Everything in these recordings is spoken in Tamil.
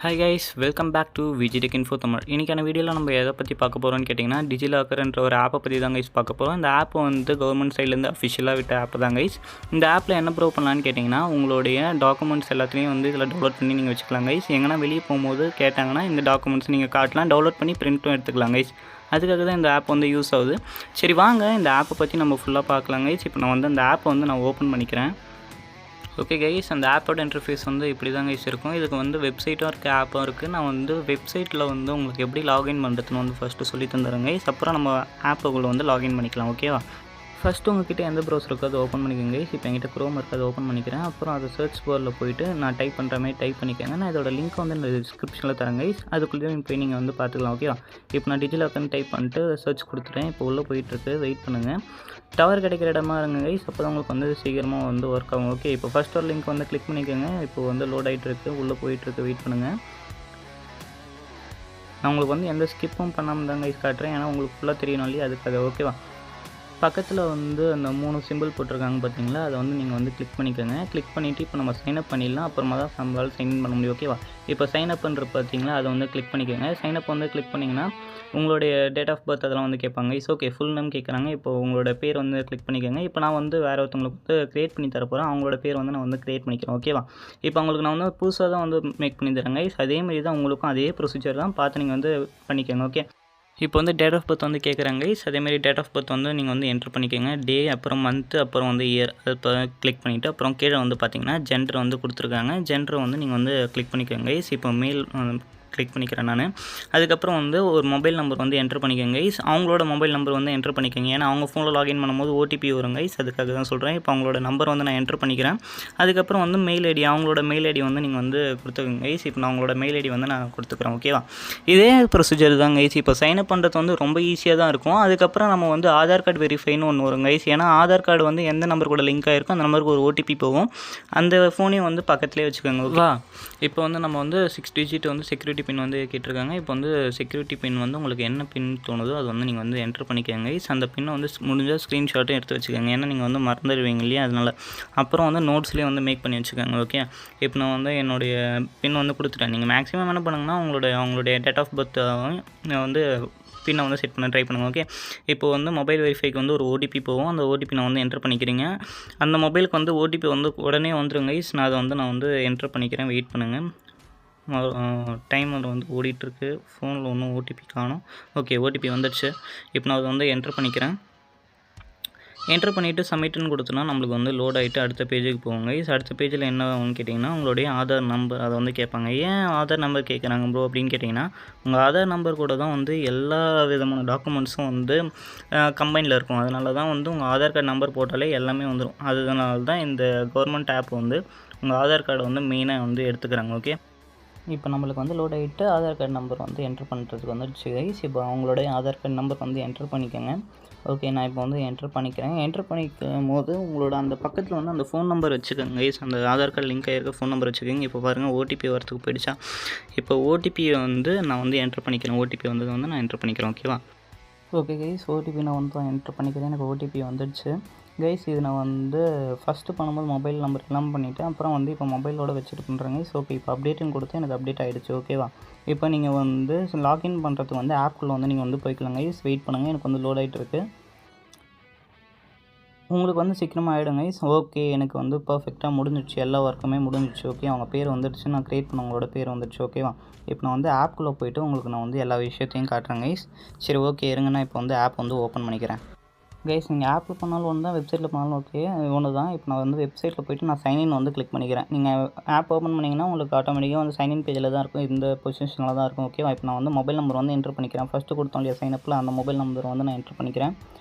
Hi guys, welcome back to Vijitech info Tamil. இன்றைக்கான வீடியோவில் நம்ம எதை பற்றி பார்க்க போகிறோம்னு கேட்டிங்கன்னா, டிஜிலாக்கர்ன்ற ஒரு ஆப்பை பற்றி தான் கைஸ் பார்க்க போகிறோம். இந்த ஆப் வந்து கவர்மெண்ட் சைட்லேருந்து அஃபிஷியலாக விட்ட ஆப் தான் கைஸ். இந்த ஆப்பில் என்ன ப்ரூவ் பண்ணலான்னு கேட்டிங்கன்னா, உங்களுடைய டாக்குமெண்ட்ஸ் எல்லாத்தையும் வந்து இதில் டவுன்லோட் பண்ணி நீங்கள் வச்சுக்கலாம் கைஸ். எங்கன்னா வெளியே போகும்போது கேட்டாங்கன்னா இந்த டாக்குமெண்ட்ஸ் நீங்கள் காட்டலாம், டவுன்லோட் பண்ணி பிரிண்ட்டும் எடுத்துக்கலாம் கைஸ். அதுக்காக தான் இந்த ஆப் வந்து யூஸ் ஆகுது. சரி வாங்க இந்த ஆப்பை பற்றி நம்ம ஃபுல்லாக பார்க்கலாம் கைஸ். இப்போ நான் வந்து அந்த ஆப்பை வந்து நான் ஓப்பன் பண்ணிக்கிறேன். ஓகே கைஸ், அந்த ஆப்போட இன்டர்ஃபேஸ் வந்து இப்படி தான் கைஸ் இருக்கும். இதுக்கு வந்து வெப்சைட்டும் இருக்குது, ஆப்பும் இருக்குது. நான் வந்து வெப்சைட்டில் வந்து உங்களுக்கு எப்படி லாகின் பண்ணுறதுன்னு வந்து ஃபஸ்ட்டு சொல்லி தந்துடுறேன் கைஸ். அப்புறம் நம்ம ஆப்புக்குள்ளே வந்து லாகின் பண்ணிக்கலாம். ஓகேவா? ஃபஸ்ட்டு உங்கள்கிட்ட எந்த ப்ரௌசர் இருக்கோ அதை ஓப்பன் பண்ணிக்கோங்க கைஸ். இப்போ என்கிட்ட க்ரோம் இருக்குது, அதை ஓப்பன் பண்ணிக்கிறேன். அப்புறம் அதை சர்ச் பாரில் போய்ட்டு நான் டைப் பண்ணுற மாதிரி டைப் பண்ணிக்கோங்க. நான் இதோட லிங்க் வந்து இந்த டிஸ்கிரிப்ஷனில் தரேன் கைஸ். அதுக்குள்ளேயும் போய் நீங்கள் வந்து பார்த்துக்கலாம். ஓகேவா? இப்போ நான் டிஜிலாக்கர்னு டைப் பண்ணிட்டு சர்ச் கொடுத்துட்டேன். இப்போ உள்ளே போயிட்டுருக்கு, வெயிட் பண்ணுங்கள். டவர் கிடைக்கிற இடமா இருங்க கைஸ், அப்போ தான் உங்களுக்கு வந்து சீக்கிரமாக வந்து ஒர்க் ஆகும். ஓகே, இப்போ ஃபஸ்ட் ஒரு லிங்க் வந்து கிளிக் பண்ணிக்கோங்க. இப்போ வந்து லோட் ஆகிட்டு இருக்குது, உள்ளே போயிட்டுருக்கு, வெயிட் பண்ணுங்கள். நான் உங்களுக்கு வந்து எந்த ஸ்கிப்பும் பண்ணாமல் தான் கைஸ் காட்டுறேன், ஏன்னா உங்களுக்கு ஃபுல்லாக தெரியணும் இல்லையா, அதுக்காக. ஓகேவா? பக்கத்தில் வந்து அந்த 3 சிம்பிள் போட்டிருக்காங்க பார்த்தீங்களா, அதை வந்து நீங்கள் வந்து கிளிக் பண்ணிக்கோங்க. கிளிக் பண்ணிவிட்டு இப்போ நம்ம சைன்அப் பண்ணிடலாம், அப்புறமா தான் நம்மளால் சைன்இன் பண்ண முடியும். ஓகேவா? இப்போ சைன்அப்ன்ற பார்த்தீங்களா, அதை வந்து கிளிக் பண்ணிக்கோங்க. சைன்அப் வந்து கிளிக் பண்ணிங்கன்னா உங்களுடைய டேட் ஆஃப் பர்த் அதெல்லாம் வந்து கேட்பாங்க. ஓகே, ஃபுல் நேம் கேட்குறாங்க. இப்போ உங்களோட பேர் வந்து கிளிக் பண்ணிக்கோங்க. இப்போ நான் வந்து வேறு ஒருத்தவங்களுக்கு வந்து க்ரியேட் பண்ணி தர போகிறேன். அவங்களோட பேர் வந்து நான் வந்து க்ரியேட் பண்ணிக்கிறேன். ஓகேவா? இப்போ அவங்களுக்கு நான் வந்து புதுசாக தான் வந்து மேக் பண்ணி தரேங்க. அதேமாதிரி தான் உங்களுக்கும் அதே ப்ரொசீஜர் தான், பார்த்து நீங்கள் வந்து பண்ணிக்கோங்க. ஓகே, இப்போ வந்து டேட் ஆஃப் பர்த் வந்து கேட்குறாங்க கைஸ். அதேமாதிரி டேட் ஆஃப் பர்த் வந்து நீங்கள் வந்து என்ட்ரு பண்ணிக்கோங்க. டே, அப்புறம் மந்த்து, அப்புறம் வந்து இயர், அது இப்போ கிளிக் பண்ணிவிட்டு அப்புறம் கீழே வந்து பார்த்தீங்கன்னா ஜெண்டர் வந்து கொடுத்துருக்காங்க. ஜெண்டர் வந்து நீங்கள் வந்து கிளிக் பண்ணிக்கோங்க கைஸ். இப்போ மேல் கிளிக் பண்ணிக்கிறேன் நான். அதுக்கப்புறம் வந்து ஒரு மொபைல் நம்பர் வந்து என்ட்ரு பண்ணிக்கோங்க கைஸ். அவங்களோட மொபைல் நம்பர் வந்து என்ட்ரு பண்ணிக்கோங்க, ஏன்னா அவங்க ஃபோனில் லாகின் பண்ணும்போது ஓடிபி வரும் கைஸ், அதுக்காக தான் சொல்கிறேன். இப்போ அவங்களோட நம்பர் வந்து நான் என்ட்ரு பண்ணிக்கிறேன். அதுக்கப்புறம் வந்து மெயில் ஐடி, அவங்களோட மெயில் ஐடி வந்து நீங்கள் வந்து கொடுத்துக்கோங்க கைஸ். இப்போ நான் அவங்களோட மெயில் ஐடி வந்து நான் கொடுத்துக்கிறேன். ஓகேவா? இதே ப்ரொசீஜர் தான் கைஸ். இப்போ சைன்அப் பண்ணுறது வந்து ரொம்ப ஈஸியாக தான் இருக்கும். அதுக்கப்புறம் நம்ம வந்து ஆதார் கார்டு வெரிஃபைன்னு ஒன்று வரும் கைஸ். ஏன்னா ஆதார் கார்டு வந்து எந்த நம்பர் கூட லிங்க் ஆகிருக்கும் அந்த நம்பருக்கு ஒரு ஓடிபி போகும். அந்த ஃபோனையும் வந்து பக்கத்துலேயே வச்சுக்கோங்க. ஓகேவா? இப்போ வந்து நம்ம வந்து 6 டிஜிட் வந்து செக்யூரிட்டி பின் வந்து கேட்டிருக்காங்க. இப்போ வந்து செக்யூரிட்டி பின் வந்து உங்களுக்கு என்ன பின் தோணுதோ அது வந்து நீங்கள் வந்து என்ட்ரு பண்ணிக்கோங்க கைஸ். அந்த பின்னை வந்து முடிஞ்சால் ஸ்க்ரீன்ஷாட்டும் எடுத்து வச்சுக்கோங்க, ஏன்னா நீங்கள் வந்து மறந்துடுவீங்க இல்லையா, அதனால். அப்புறம் வந்து நோட்ஸ்லேயே வந்து மேக் பண்ணி வச்சுக்கோங்க. ஓகே, இப்போ நான் வந்து என்னுடைய பின் வந்து கொடுத்துட்டேன். நீங்கள் மேக்ஸிமம் என்ன பண்ணுங்கன்னா அவங்களுடைய டேட் ஆஃப் பர்த் வந்து பின்னை வந்து செட் பண்ண ட்ரை பண்ணுங்கள். ஓகே, இப்போ வந்து மொபைல் வெரிஃபைக்கு வந்து ஒரு ஓடிபி போகும். அந்த ஓடிபி நான் வந்து என்ட்ரு பண்ணிக்கிறீங்க. அந்த மொபைலுக்கு வந்து ஓடிபி வந்து உடனே வந்துடும் கைஸ். நான் வந்து என்ட்ரு பண்ணிக்கிறேன், வெயிட் பண்ணுங்கள். டைமர் வந்து ஓடிட்டுருக்கு, ஃபோனில் ஒன்றும் ஓடிபி காணும். ஓகே, ஓடிபி வந்துடுச்சு. இப்போ நான் அதை வந்து என்ட்ரு பண்ணிக்கிறேன். என்ட்ரு பண்ணிவிட்டு சப்மிட்னு கொடுத்தோன்னா நம்மளுக்கு வந்து லோட் ஆகிட்டு அடுத்த பேஜுக்கு போவாங்க கைஸ். அடுத்த பேஜில் என்ன ஆகும்னு கேட்டிங்கன்னா, உங்களுடைய ஆதார் நம்பர் அதை வந்து கேட்பாங்க. ஏன் ஆதார் நம்பர் கேட்குறாங்க ப்ரோ அப்படின்னு கேட்டிங்கன்னா, உங்கள் ஆதார் நம்பர் கூட தான் வந்து எல்லா விதமான டாக்குமெண்ட்ஸும் வந்து கம்பைனில் இருக்கும். அதனால தான் வந்து உங்கள் ஆதார் கார்டு நம்பர் போட்டாலே எல்லாமே வந்துடும். அதனால தான் இந்த கவர்மெண்ட் ஆப் வந்து உங்கள் ஆதார் கார்டை வந்து மெயினாக வந்து எடுத்துக்கிறாங்க. ஓகே, இப்போ நம்மளுக்கு வந்து லோட் ஆகிட்டு ஆதார் கார்டு நம்பர் வந்து என்ட்ரு பண்ணுறதுக்கு வந்துடுச்சு கைஸ். இப்போ அவங்களுடைய ஆதார் கார்டு நம்பர் வந்து என்ட்ரு பண்ணிக்கோங்க. ஓகே, நான் இப்போ வந்து என்ட்ரு பண்ணிக்கிறேன். என்ட்ரு பண்ணிக்கும் போது உங்களோட அந்த பக்கத்தில் வந்து அந்த ஃபோன் நம்பர் வச்சுக்கோங்க கைஸ். அந்த ஆதார் கார்டு லிங்க் ஆகிருக்க ஃபோன் நம்பர் வச்சுக்கோங்க. இப்போ பாருங்கள், ஓடிபி வரத்துக்கு போயிடுச்சா. இப்போ ஓடிபி வந்து நான் வந்து என்ட்ரு பண்ணிக்கிறேன். ஓடிபி வந்தது வந்து நான் என்ட்ரு பண்ணிக்கிறேன். ஓகேவா? ஓகே கைஸ், ஓடிபி நான் வந்து என்ட்ரு பண்ணிக்கிறேன். எனக்கு ஓடிபி வந்துடுச்சு கைஸ். இது நான் வந்து ஃபஸ்ட்டு பண்ணும்போது மொபைல் நம்பர் எல்லாம் பண்ணிவிட்டேன். அப்புறம் வந்து இப்போ மொபைலோட வச்சுட்டு பண்ணுறேங்க கைஸ். ஓகே, இப்போ அப்டேட்டுன்னு கொடுத்து எனக்கு அப்டேட் ஆகிடுச்சு. ஓகேவா? இப்போ நீங்கள் வந்து லாகின் பண்ணுறதுக்கு வந்து ஆப்குள்ளே வந்து நீங்கள் வந்து போய்க்கலாம் கைஸ். வெயிட் பண்ணுங்கள், எனக்கு வந்து லோட் ஆகிட்டு இருக்குது. உங்களுக்கு வந்து சீக்கிரமாக ஆகிடும் கைஸ். ஓகே, எனக்கு வந்து பர்ஃபெக்டாக முடிஞ்சிடுச்சு, எல்லா ஒர்க்குமே முடிஞ்சிடுச்சு. ஓகே, அவங்க பேர் வந்துடுச்சு, நான் க்ரியேட் பண்ணவங்களோட பேர் வந்துடுச்சு. ஓகேவா? இப்போ நான் வந்து ஆப்குள்ளே போய்ட்டு உங்களுக்கு நான் வந்து எல்லா விஷயத்தையும் காட்டுறேன் கைஸ். சரி, ஓகே இருங்க, நான் இப்போ வந்து ஆப் வந்து ஓப்பன் பண்ணிக்கிறேன் கைஸ். நீங்கள் ஆப்பில் பண்ணாலும் ஒன்று தான், வெப்சைட்டில் பண்ணாலும் ஓகே ஒன்று தான். இப்போ நான் வந்து வெப்சைட்டில் போய்ட்டு நான் சைன்இன் வந்து கிளிக் பண்ணிக்கிறேன். நீங்கள் ஆப் ஓப்பன் பண்ணிங்கன்னா உங்களுக்கு ஆட்டோமேட்டிக்காக வந்து சைன்இன் பேஜில் தான் இருக்கும், இந்த பொசிஷனில் தான் இருக்கும். ஓகேவா? இப்போ நான் வந்து மொபைல் நம்பர் வந்து என்ட்ரு பண்ணிக்கிறேன். ஃபஸ்ட்டு கொடுத்தோம் இல்லையா சைனப்பில், அந்த மொபைல் நம்பர் வந்து நான் என்ட்ரு பண்ணிக்கிறேன்.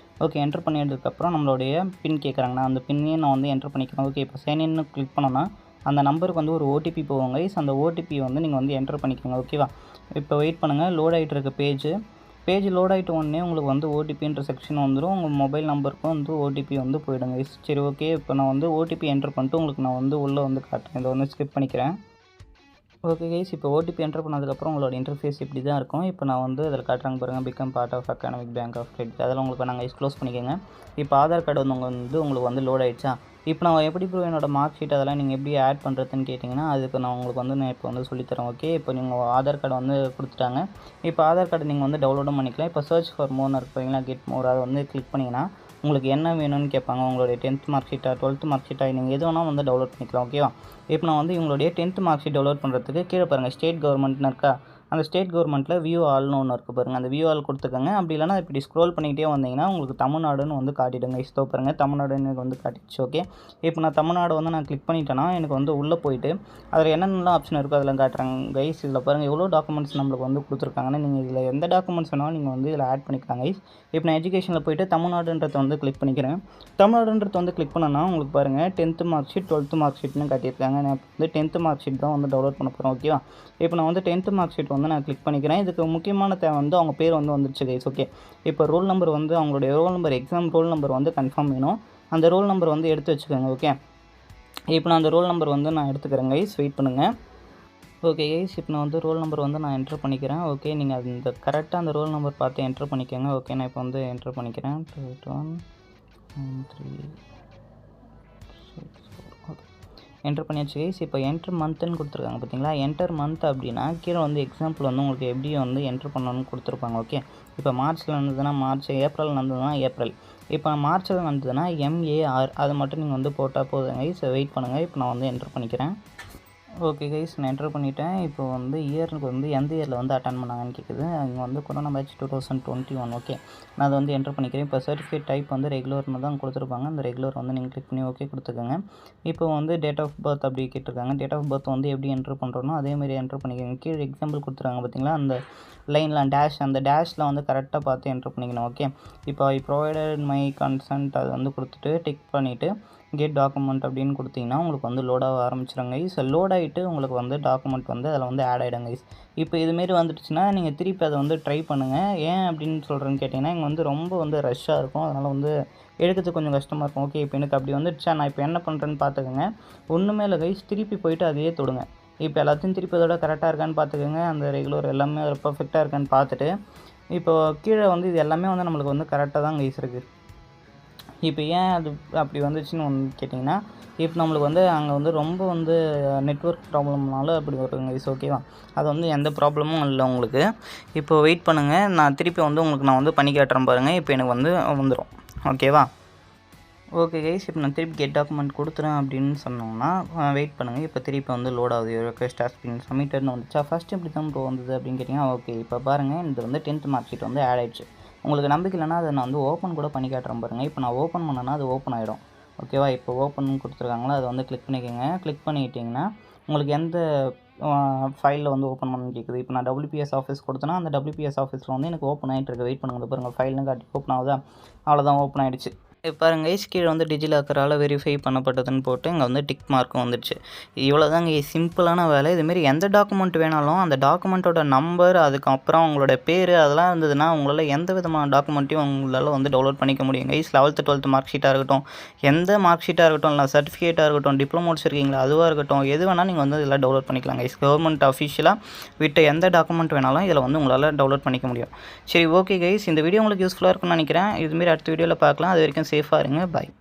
ஓகே, என்ட்ரு பண்ணிட்டதுக்கப்புறம் நம்மளுடைய பின் கேட்குறாங்க, நான் அந்த பின்னையும் நான் வந்து என்ட்ரு பண்ணிக்கிறேன். ஓகே, இப்போ சைன்இன்னு கிளிக் பண்ணோன்னா அந்த நம்பருக்கு வந்து ஒரு ஓடிபி போவாங்க கைஸ். அந்த ஓடிபி வந்து நீங்கள் வந்து என்ட்ரு பண்ணிக்கோங்க. ஓகேவா? இப்போ வெயிட் பண்ணுங்கள், லோட் ஆகிட்டு இருக்க பேஜ் லோட் ஆகிட்டு உடனே உங்களுக்கு வந்து ஓடிபின்ற செக்ஷன் வந்துடும். உங்கள் மொபைல் நம்பருக்கும் வந்து ஓடிபி வந்து போயிடுங்க கைஸ். சரி, ஓகே, இப்போ நான் வந்து ஓடிபி என்ட்ரு பண்ணிட்டு உங்களுக்கு நான் வந்து உள்ளே வந்து காட்டுறேன். இதை வந்து ஸ்கிப் பண்ணிக்கிறேன். ஓகே கைஸ், இப்போ ஓடிபி என்ட்ரு பண்ணதுக்கப்புறம் உங்களோட இன்டர்ஃபேஸ் இப்படி தான் இருக்கும். இப்போ நான் வந்து அதில் காட்டுறாங்க பாருங்கள், become part of academic bank of credit, அதெல்லாம் உங்களுக்கு நாங்கள் க்ளோஸ் பண்ணிக்கோங்க. இப்போ ஆதார் கார்டு வந்து உங்களுக்கு வந்து லோட் ஆகிடுச்சா. இப்போ நான் எப்படி ப்ரோ என்னோட மார்க் ஷீட் அதெல்லாம் நீங்கள் எப்படி ஆட் பண்ணுறதுன்னு கேட்டிங்கன்னா, அதுக்கு நான் உங்களுக்கு வந்து நான் இப்போ வந்து சொல்லித்தரேன். ஓகே, இப்போ நீங்கள் ஆதார் கார்டு வந்து கொடுத்துட்டாங்க. இப்போ ஆதார் கார்டு நீங்கள் வந்து டவுன்லோடும் பண்ணிக்கலாம். இப்போ சர்ச் ஃபார் மோர்னு இருப்பீங்களா, கெட் மோர், அதை வந்து கிளிக் பண்ணிங்கன்னா உங்களுக்கு என்ன வேணும்னு கேட்பாங்க. உங்களுடைய 10th மார்க் ஷீட்டா, 12th மார்க் ஷீட்டா, நீங்கள் எது வேணால் வந்து டவுன்லோட் பண்ணிக்கலாம். ஓகேவா? இப்போ நான் வந்து இவங்களுடைய 10th மார்க் ஷீட் டவுன்லோட் பண்ணுறதுக்கு கீழே பாருங்கள் ஸ்டேட் கவர்மெண்ட்னு இருக்கா, அந்த ஸ்டேட் கவர்மெண்ட்டில் வியூ ஆல்னு ஒன்று இருக்குது பாருங்கள், அந்த வியூ ஆல் கொடுத்துக்கோங்க. அப்படி இல்லைனா இப்படி ஸ்க்ரோல் பண்ணிக்கிட்டே வந்தீங்கன்னா உங்களுக்கு தமிழ்நாடுன்னு வந்து காட்டிடுங்க. இஸ்தோ பாருங்கள், தமிழ்நாடுன்னு எனக்கு வந்து காட்டிடுச்சு. ஓகே, இப்போ நான் தமிழ்நாடு வந்து நான் கிளிக் பண்ணிட்டேன்னா எனக்கு வந்து உள்ளே போயிட்டு அதில் என்னென்னலாம் ஆப்ஷன் இருக்கோ அதில் காட்டுறாங்க கைஸ். இதில் பாருங்கள் எவ்வளோ டாக்குமெண்ட்ஸ் நம்மளுக்கு வந்து கொடுத்துருக்காங்கன்னா, நீங்கள் இதில் எந்த டாக்குமெண்ட்ஸ் வேணாலும் நீங்கள் வந்து இதில் ஆட் பண்ணிக்கலாம் கைஸ். இப்போ நான் எஜுகேஷனில் போய்ட்டு தமிழ்நாடுன்றதை வந்து கிளிக் பண்ணிக்கிறேன். தமிழ்நாடுன்றது வந்து கிளிக் பண்ணனா உங்களுக்கு பாருங்கள் 10th mark sheet, 12th mark ஷீட்னு காட்டியிருக்காங்க. நான் வந்து 10th மார்க் ஷீட் தான் வந்து டவுன்லோட் பண்ண போகிறேன். ஓகேவா? இப்போ நான் வந்து 10th மார்க் ஷீட் வந்து நான் கிளிக் பண்ணிக்கிறேன். இதுக்கு முக்கியமான தேவை வந்து அவங்க பேர் வந்து வந்துருச்சு கைஸ். ஓகே, இப்போ ரோல் நம்பர் வந்து அவங்களுடைய roll number, exam roll number வந்து கன்ஃபார்ம் வேணும். அந்த ரோல் நம்பர் வந்து எடுத்து வச்சுக்கோங்க. ஓகே, இப்போ நான் அந்த ரோல் நம்பர் வந்து நான் எடுத்துக்கிறேன் கைஸ், வெயிட் பண்ணுங்கள். ஓகே கைஸ், இப்போ நான் வந்து ரோல் நம்பர் வந்து நான் என்ட்ரு பண்ணிக்கிறேன். ஓகே, நீங்கள் அந்த கரெக்டாக அந்த ரோல் நம்பர் பார்த்து என்ட்ரு பண்ணிக்கோங்க. ஓகே, நான் இப்போ வந்து என்ட்ரு பண்ணிக்கிறேன். 281 3 ஓகே, என்ட்ரு பண்ணியாச்சு கைஸ். இப்போ என்ட்ரு மந்த்துன்னு கொடுத்துருக்காங்க பார்த்தீங்களா. என்டர் மந்த் அப்படின்னா கீழே வந்து எக்ஸாம்பிள் வந்து உங்களுக்கு எப்படி வந்து என்ட்ரு பண்ணணும்னு கொடுத்துருப்பாங்க. ஓகே, இப்போ மார்ச்சில் நடந்ததுன்னா மார்ச், ஏப்ரல் நடந்ததுன்னா ஏப்ரல். இப்போ மார்ச்சில் நடந்ததுன்னா MAR, அது மட்டும் நீங்கள் வந்து போட்டால் போதும் கைஸ். வெயிட் பண்ணுங்கள், இப்போ நான் வந்து என்ட்ரு பண்ணிக்கிறேன். ஓகே கைஸ், நான் என்ட்ரு பண்ணிவிட்டேன். இப்போ வந்து இயருக்கு வந்து எந்த இயரில் வந்து அட்டன் பண்ணாங்கன்னு கேட்குது. இங்கே வந்து கொரோனா பேட்ச் 2021. ஓகே, நான் அதை வந்து என்ட்ரு பண்ணிக்கிறேன். இப்போ சர்டிஃபிகேட் டைப் வந்து ரெகுலர்னு தான் கொடுத்துருப்பாங்க. அந்த ரெகுலர் வந்து நீங்கள் கிளிக் பண்ணி ஓகே கொடுத்துக்கோங்க. இப்போ வந்து டேட் ஆஃப் பர்த் அப்படி கேட்டிருக்காங்க. டேட் ஆஃப் பர்த் வந்து எப்படி என்ட்ரு பண்ணுறோன்னா அதேமாதிரி என்ட்ரு பண்ணிக்கோங்க. கீழே எக்ஸாம்பிள் கொடுத்துருக்காங்க பார்த்தீங்களா, அந்த லைனில் டேஷ், அந்த டேஷில் வந்து கரெக்டாக பார்த்து என்ட்ரு பண்ணிக்கணும். ஓகே, இப்போ ஐ ப்ரொவைடட் மை கன்சன்ட் அது வந்து கொடுத்துட்டு டிக் பண்ணிவிட்டு கெட் டாக்குமெண்ட் அப்படின்னு கொடுத்தீங்கன்னா உங்களுக்கு வந்து லோடாக ஆரம்பிச்சிடுங்க கைஸ். லோட் ஆகிட்டு உங்களுக்கு வந்து டாக்குமெண்ட் வந்து அதில் வந்து ஆட் ஆகிடுங்க கைஸ். இப்போ இதுமாரி வந்துடுச்சுன்னா நீங்கள் திருப்பி அதை வந்து ட்ரை பண்ணுங்கள். ஏன் அப்படின்னு சொல்கிறேன்னு கேட்டிங்கன்னா இங்கே வந்து ரொம்ப வந்து ரஷ்ஷாக இருக்கும், அதனால் வந்து எடுக்கிறதுக்கு கொஞ்சம் கஷ்டமாக இருக்கும். ஓகே, இப்போ எனக்கு அப்படி வந்துடுச்சா, நான் இப்போ என்ன பண்ணுறேன்னு பார்த்துக்கோங்க. ஒன்றுமே இல்லை கைஸ், திருப்பி போயிட்டு அதையே தொடுங்க. இப்போ எல்லாத்தையும் திருப்பி அதோட கரெக்டாக இருக்கான்னு பார்த்துக்கோங்க. அந்த ரெகுலர் எல்லாமே பர்ஃபெக்டாக இருக்கான்னு பார்த்துட்டு இப்போ கீழே வந்து இது எல்லாமே வந்து நம்மளுக்கு வந்து கரெக்டாக தான் கைஸ் இருக்குது. இப்போ ஏன் அது அப்படி வந்துச்சுன்னு ஒன்று கேட்டிங்கன்னா, இப்போ நம்மளுக்கு வந்து அங்கே வந்து ரொம்ப வந்து நெட்வொர்க் ப்ராப்ளம்னால அப்படி வருங்க கைஸ். ஓகேவா? அது வந்து எந்த ப்ராப்ளமும் இல்லை உங்களுக்கு. இப்போ வெயிட் பண்ணுங்கள், நான் திருப்பி வந்து உங்களுக்கு நான் வந்து பண்ணி காட்டுறேன் பாருங்கள். இப்போ எனக்கு வந்து வந்துடும். ஓகேவா? ஓகே கைஸ், இப்போ நான் திருப்பி கெட் டாக்குமெண்ட் கொடுத்துறேன் அப்படின்னு சொன்னோம்னா வெயிட் பண்ணுங்கள். இப்போ திருப்பி வந்து லோட் ஆகுது. ரெக்வெஸ்ட் ஹஸ் பீன் சப்மிட்டட்னு வந்துச்சா. ஃபஸ்ட்டு இப்படி தான் ப்ரோ வந்தது அப்படின்னு கேட்டிங்கன்னா, ஓகே இப்போ பாருங்கள் இது வந்து 10th மார்க் ஷீட் வந்து ஆட் ஆகிடுச்சு. உங்களுக்கு நம்பிக்கை இல்லைனா அதை நான் வந்து ஓப்பன் கூட பண்ணி காட்டுறேன் பாருங்கள். இப்போ நான் ஓப்பன் பண்ணேன்னா அது ஓப்பன் ஆகிடும். ஓகேவா? இப்போ ஓப்பன் கொடுத்துருக்காங்களா, அதை வந்து கிளிக் பண்ணிக்கோங்க. கிளிக் பண்ணிக்கிட்டிங்கன்னா உங்களுக்கு எந்த ஃபைலில் வந்து ஓப்பன் பண்ணணும்னு கேட்குது. இப்போ நான் WPS ஆஃபீஸ் கொடுத்தேன்னா அந்த WPS ஆஃபீஸில் வந்து எனக்கு ஓப்பன் ஆகிட்டு இருக்கு. வெயிட் பண்ணுங்கள் பாருங்கள், ஃபைல்னு காட்டி ஓப்பன் ஆகுதா, அவ்வளோதான் ஓப்பன் ஆகிடுச்சு. பாருங்க கைஸ், கீழே வந்து டிஜிலாக்கரால் வெரிஃபை பண்ணப்பட்டதுன்னு போட்டு இங்கே வந்து டிக் மார்க்கும் வந்துடுச்சு. இவ்வளோ தாங்க சிம்பிளான வேலை. இதுமாரி எந்த டாக்குமெண்ட் வேணாலும் அந்த டாக்குமெண்ட்டோட நம்பர், அதுக்கப்புறம் உங்களோட பேர் அதெல்லாம் இருந்ததுன்னா உங்களால் எந்த விதமான டாக்குமெண்ட்டையும் உங்களால் வந்து டவுன்லோட் பண்ணிக்க முடியும் கைஸ். 11th 12th மார்க் ஷீட்டாக இருக்கட்டும், எந்த மார்க் ஷீட்டாக இருக்கட்டும், இல்லை சர்டிஃபிகேட்டாக இருக்கட்டும், டிப்ளமோ முடிச்சிருக்கீங்களா அதுவாக இருக்கட்டும், எது வேணாலும் நீங்கள் வந்து இதில் டவுன்லோட் பண்ணிக்கலாம் கைஸ். கவர்மெண்ட் அஃபிஷியலாக விட்ட எந்த டாக்குமெண்ட் வேணாலும் இதில் வந்து உங்களால் டவுன்லோட் பண்ணிக்க முடியும். சரி, ஓகே கைஸ், இந்த வீடியோ உங்களுக்கு யூஸ்ஃபுல்லாக இருக்கும்னு நினைக்கிறேன். இதுமாரி அடுத்த வீடியோவில் பார்க்கலாம். அது வரைக்கும் சேஃபாக இருங்க. பாய்.